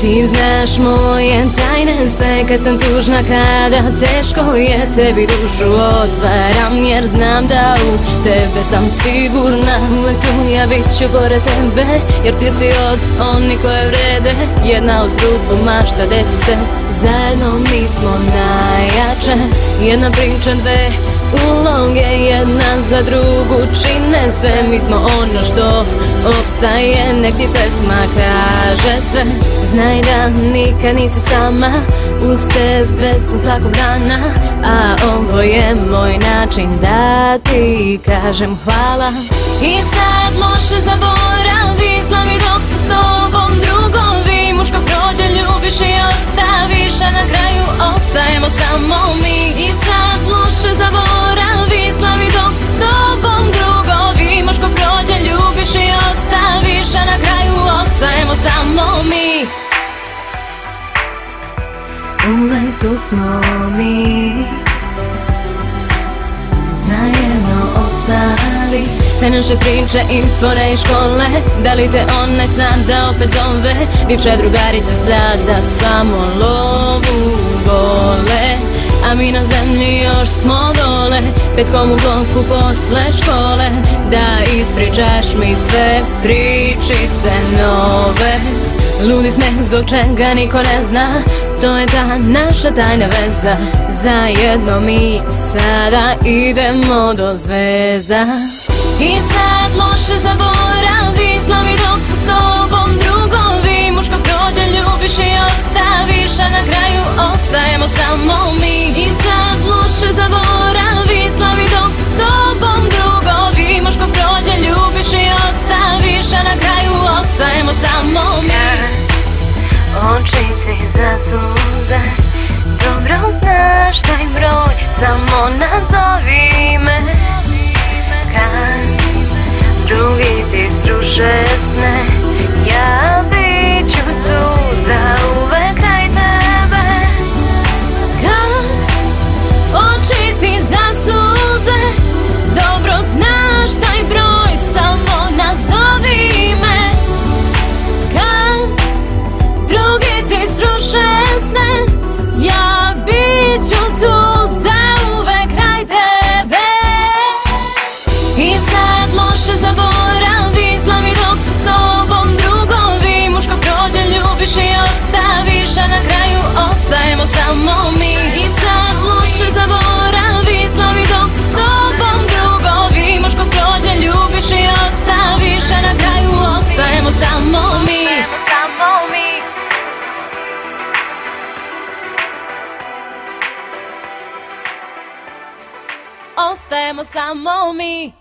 Ti znaš moje tajne sve kad sam tužna, kada teško je, tebi dušu otvaram jer znam da u tebe sam sigurna. Uvek tu ja bit ću pored tebe jer ti si od onih koje vrede. Jedna uz drugu mašta desi se, zajedno mi smo najjače. Jedna priča, dve uloge, jedna za drugu čine sve. Mi smo ono što opstaje, nek ti pesma kaže sve. Znaj da nikad nisi sama, uz tebe sam svakog dana, a ovo je moj način da ti kažem hvala. I sad loše zaboravi, slavi dok su s tobom drugovi. Muško prođe, ljubiš i ostaviš, a na kraju ostajemo samo mi. I sad loše zaboravi, slavi dok su s tobom drugovi. Muško prođe, ljubiš i ostaviš, a na kraju ostajemo samo mi. Uvek tu smo mi, zajedno ostali. Sve naše priče i fore i škole, da li te onaj sada opet zove? Bivše drugarice sada samo lovu vole, a mi na zemlji još smo dole, petkom u bloku posle škole. Da ispričaš mi sve pričice nove. Ludi smeh zbog čega niko ne zna, to je ta naša tajna veza. Zajedno mi sada idemo do zvezda. I sad loše zaboravi, slavi dok su s tobom drugovi. Muško prođe, ljubiš i ostaviš, a na kraju ostajemo samo mi. I sad loše zaboravi, slavi dok su s tobom drugovi. Muško prođe, ljubiš i ostaviš, a na kraju ostajemo samo mi. Oči ti zasuze, dobro znaš taj broj, samo nazovi me. Kad drugi ti sruše sne, ja bit ću tu za uvek kraj tebe. Kad oči ti zasuze, dobro znaš taj broj, samo nazovi me. Kad drugi ti sruše sne, ja bit ću tu za uvek kraj tebe. I sad loše zaboravi, slavi dok su s tobom drugovi. Muško prođe, ljubiš i ostaviš, a na kraju ostajemo samo mi. I sad loše zaboravi, slavi dok su s tobom drugovi. Muško prođe, ljubiš i ostaviš, a na kraju ostajemo samo mi. Ostajemo samo mi.